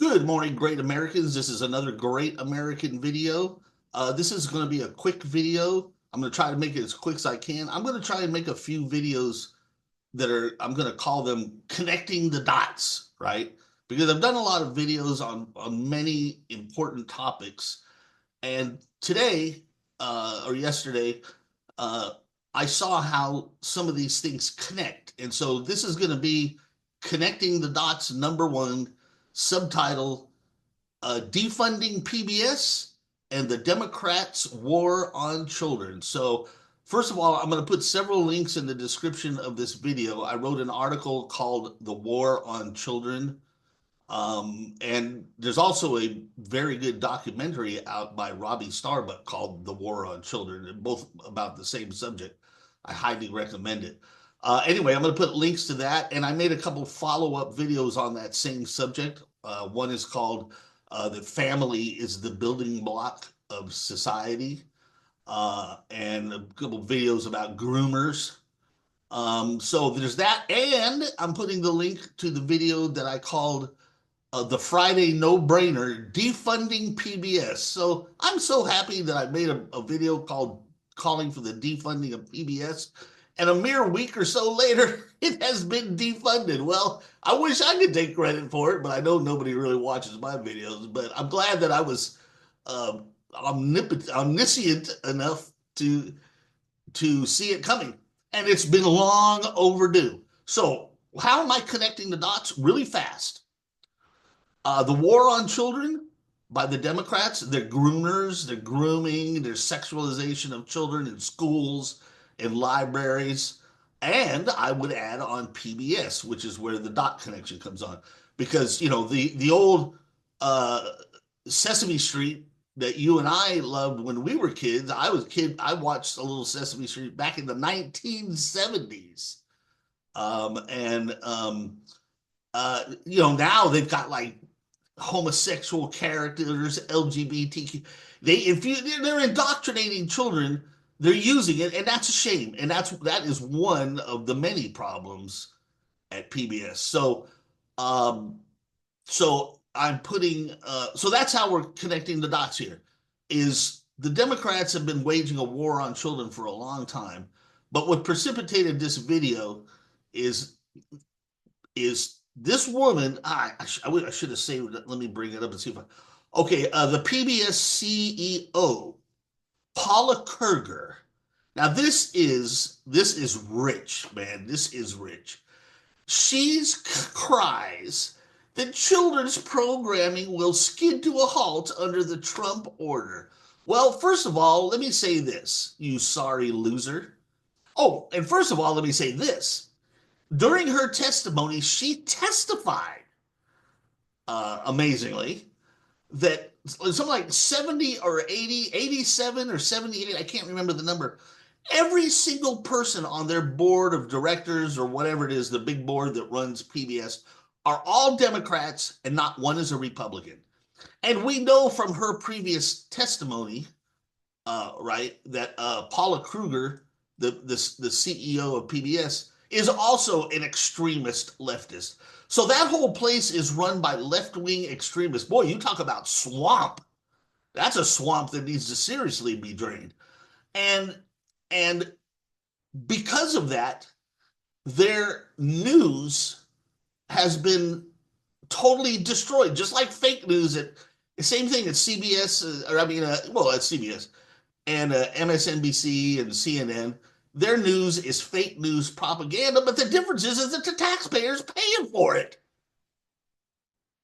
Good morning, great Americans. This is another great American video. This is going to be a quick video. I'm going to try to make it as quick as I can. I'm going to try and make a few videos I'm going to call them connecting the dots, right? Because I've done a lot of videos on many important topics. And today, or yesterday, uh, I saw how some of these things connect. And so this is going to be connecting the dots, number one, subtitle defunding PBS and the Democrats' war on children. So, first of all, I'm going to put several links in the description of this video. I wrote an article called The War on Children. And there's also a very good documentary out by Robbie Starbuck called The War on Children, both about the same subject. I highly recommend it. Anyway, I'm going to put links to that, and I made a couple follow-up videos on that same subject. One is called "The Family is the Building Block of Society," and a couple videos about groomers. So there's that, and I'm putting the link to the video that I called the Friday no-brainer, defunding PBS. So I'm so happy that I made a video called calling for the defunding of PBS. And a mere week or so later, it has been defunded. Well, I wish I could take credit for it, but I know nobody really watches my videos. But I'm glad that I was uh, omniscient enough to see it coming. And it's been long overdue. So how am I connecting the dots? Really fast. The war on children by the Democrats, their groomers, their grooming, their sexualization of children in schools, in libraries, and I would add on PBS, which is where the dot connection comes on, because the old uh, Sesame Street that you and I loved when we were kids. I was a kid. I watched a little Sesame Street back in the 1970s, and now they've got like homosexual characters, LGBTQ. They're indoctrinating children. They're using it, and that's a shame. And that is one of the many problems at PBS. Um, so I'm putting. So that's how we're connecting the dots here. Is the Democrats have been waging a war on children for a long time, but what precipitated this video is is this woman. I should have saved it. Let me bring it up and see if I. Okay, the PBS CEO, Paula Kerger. Now this is rich, man. This is rich. She cries that children's programming will skid to a halt under the Trump order. Well, first of all, let me say this, you sorry loser. Oh, and first of all, let me say this. During her testimony, she testified, amazingly, that something like 70 or 80, 87 or 78, I can't remember the number. Every single person on their board of directors or whatever it is, the big board that runs PBS, are all Democrats and not one is a Republican. And we know from her previous testimony, right, that Paula Kruger, the CEO of PBS, is also an extremist leftist. So that whole place is run by left-wing extremists. Boy, you talk about swamp. That's a swamp that needs to seriously be drained. And and because of that, their news has been totally destroyed, just like fake news. Same thing at CBS, at CBS and MSNBC and CNN. Their news is fake news propaganda, but the difference is that the taxpayers paying for it.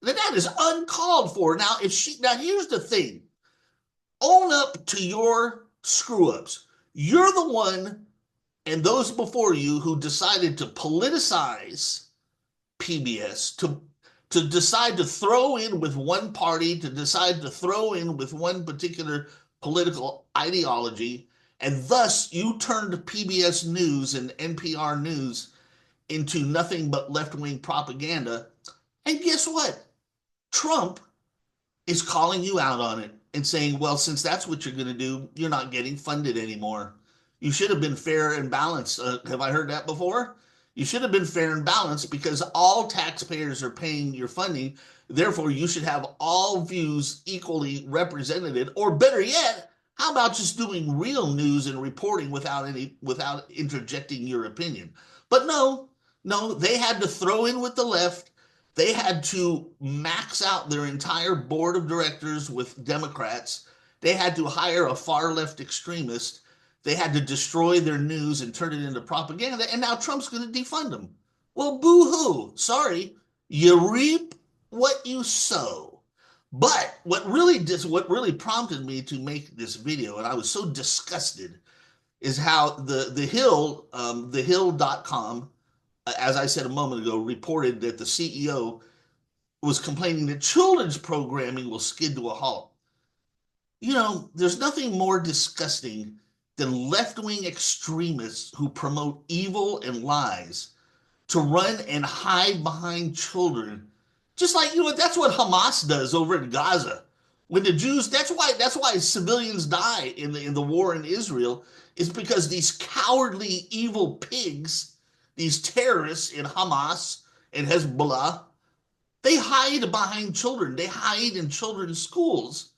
That is uncalled for. Now here's the thing: own up to your screw ups. You're the one and those before you who decided to politicize PBS, to decide to throw in with one party, to decide to throw in with one particular political ideology, and thus you turned PBS News and NPR News into nothing but left-wing propaganda. And guess what? Trump is calling you out on it and saying, well, since that's what you're going to do, you're not getting funded anymore. You should have been fair and balanced. Have I heard that before? You should have been fair and balanced because all taxpayers are paying your funding. Therefore, you should have all views equally represented. Or better yet, how about just doing real news and reporting without interjecting your opinion? But no, no, they had to throw in with the left. They had to max out their entire board of directors with Democrats. They had to hire a far left extremist. They had to destroy their news and turn it into propaganda. And now Trump's going to defund them. Well, boo hoo. Sorry. You reap what you sow. But what really prompted me to make this video, and I was so disgusted, is how the Hill.com, as I said a moment ago, reported that the CEO was complaining that children's programming will skid to a halt. You know, there's nothing more disgusting than left-wing extremists who promote evil and lies to run and hide behind children. Just like, that's what Hamas does over in Gaza. When the Jews, that's why civilians die in the war in Israel, is because these cowardly evil pigs, these terrorists in Hamas and Hezbollah, they hide behind children. They hide in children's schools.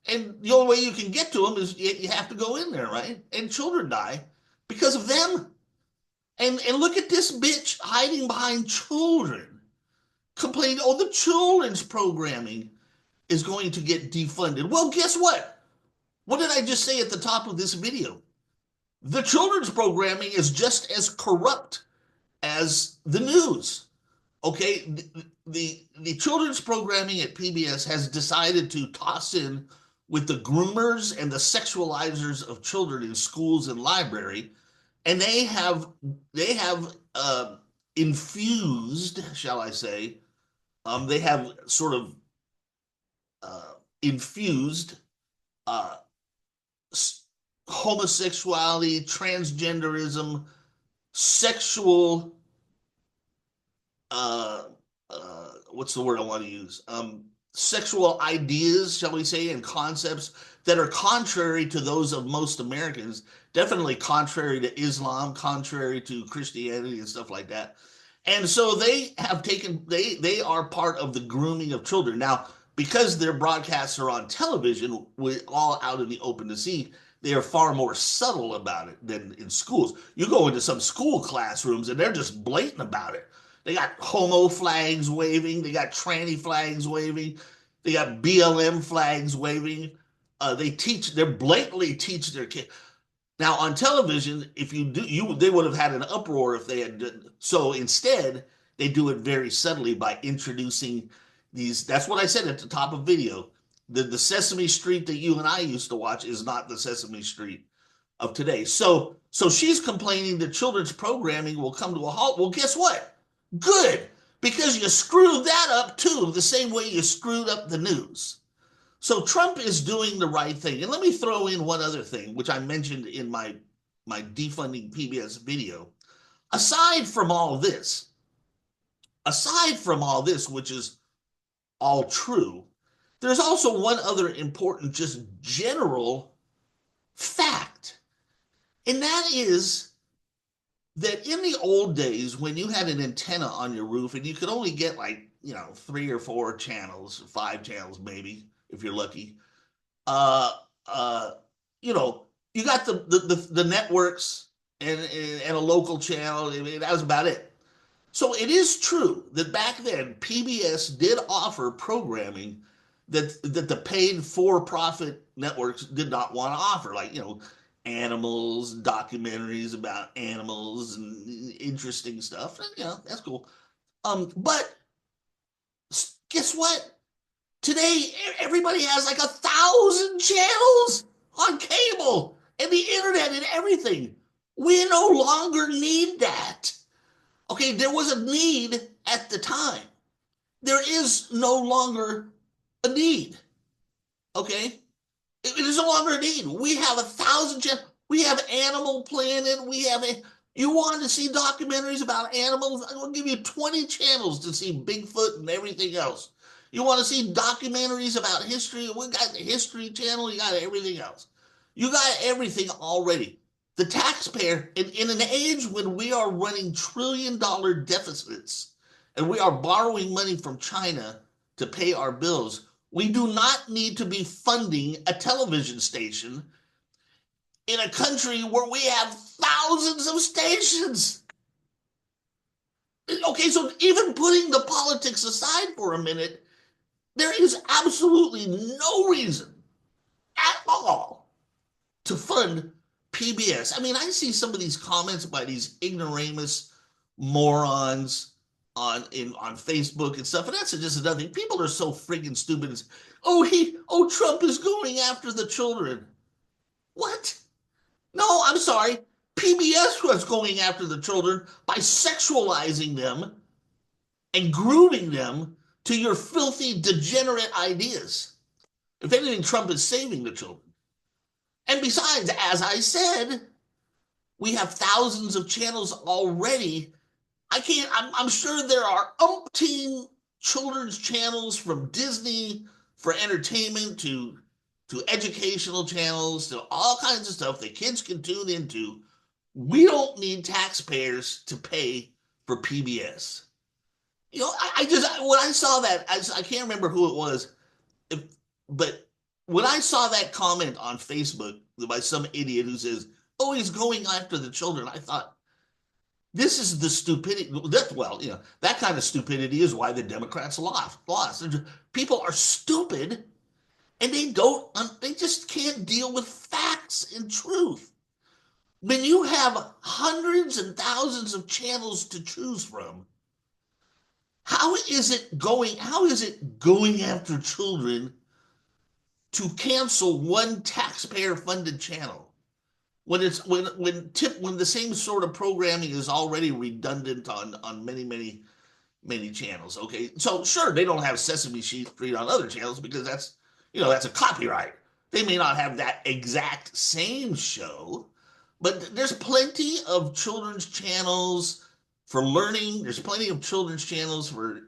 And the only way you can get to them is you have to go in there, right? And children die because of them. And look at this bitch hiding behind children, complaining, oh, the children's programming is going to get defunded. Well, guess what? What did I just say at the top of this video? The children's programming is just as corrupt as the news. Okay, the children's programming at PBS has decided to toss in with the groomers and the sexualizers of children in schools and library, and they have infused, shall I say, they have sort of infused homosexuality, transgenderism, sexual, what's the word I want to use? Sexual ideas, shall we say, and concepts that are contrary to those of most Americans, definitely contrary to Islam, contrary to Christianity and stuff like that. And so they are part of the grooming of children. Now, because their broadcasts are on television, with all out in the open to see, they are far more subtle about it than in schools. You go into some school classrooms and they're just blatant about it. They got homo flags waving. They got tranny flags waving. They got BLM flags waving. They blatantly teach their kids. Now on television, if they would have had an uproar if they had done. So instead, they do it very subtly by introducing these. That's what I said at the top of video. The Sesame Street that you and I used to watch is not the Sesame Street of today. So she's complaining that children's programming will come to a halt. Well, guess what? Good, because you screwed that up too, the same way you screwed up the news. So Trump is doing the right thing. And let me throw in one other thing, which I mentioned in my defunding PBS video. Aside from all this, which is all true, there's also one other important, just general fact. And that is that in the old days, when you had an antenna on your roof and you could only get 3 or 4 channels, 5 channels maybe, if you're lucky, you got the networks and a local channel. I mean, that was about it. So it is true that back then PBS did offer programming that the paid for-profit networks did not want to offer, like animals, documentaries about animals, and interesting stuff. And, that's cool. But guess what? Today, everybody has 1,000 channels on cable and the internet and everything. We no longer need that. Okay, there was a need at the time. There is no longer a need. Okay? It is no longer a need. We have 1,000 channels. We have Animal Planet. You want to see documentaries about animals? I'm going to give you 20 channels to see Bigfoot and everything else. You want to see documentaries about history? We got the History Channel. You got everything else. You got everything already. The taxpayer, in an age when we are running trillion-dollar deficits and we are borrowing money from China to pay our bills, we do not need to be funding a television station in a country where we have thousands of stations. Okay, so even putting the politics aside for a minute, there is absolutely no reason at all to fund PBS. I mean, I see some of these comments by these ignoramus morons on Facebook and stuff, and that's just another thing. People are so friggin' stupid. Trump is going after the children. What? No, I'm sorry. PBS was going after the children by sexualizing them and grooming them to your filthy, degenerate ideas. If anything, Trump is saving the children. And besides, as I said, we have thousands of channels already. I'm sure there are umpteen children's channels from Disney for entertainment to educational channels to all kinds of stuff that kids can tune into. We don't need taxpayers to pay for PBS. I just, when I saw that, I can't remember who it was, but when I saw that comment on Facebook by some idiot who says, "Oh, he's going after the children," I thought, this is the stupidity. That kind of stupidity is why the Democrats lost. People are stupid, and they just can't deal with facts and truth. When you have hundreds and thousands of channels to choose from, how is it going after children to cancel one taxpayer-funded channel when the same sort of programming is already redundant on many channels? Okay, so sure, they don't have Sesame Street on other channels because that's a copyright. They may not have that exact same show, but there's plenty of children's channels for learning. There's plenty of children's channels for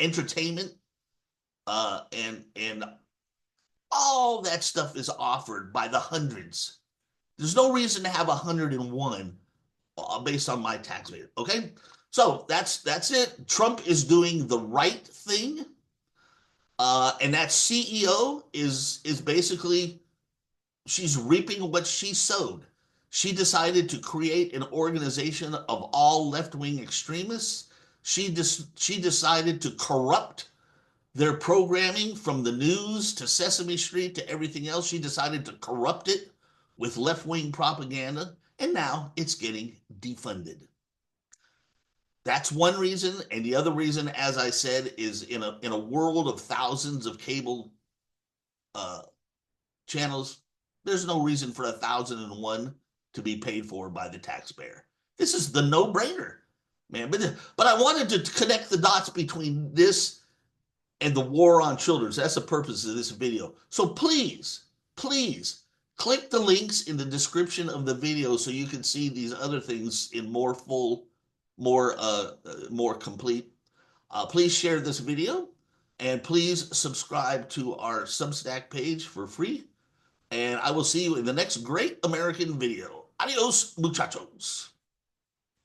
entertainment, and all that stuff is offered by the hundreds. There's no reason to have 101 based on my tax rate. Okay, so that's it. Trump is doing the right thing, and that CEO is basically, she's reaping what she sowed. She decided to create an organization of all left-wing extremists. She decided to corrupt their programming from the news to Sesame Street to everything else. She decided to corrupt it with left-wing propaganda, and now it's getting defunded. That's one reason, and the other reason, as I said, is in a world of thousands of cable channels, there's no reason for 1,001 to be paid for by the taxpayer. This is the no-brainer, man. But I wanted to connect the dots between this and the war on children. So that's the purpose of this video. So please click the links in the description of the video so you can see these other things in more complete. Please share this video, and please subscribe to our Substack page for free. And I will see you in the next great American video. Adios, muchachos.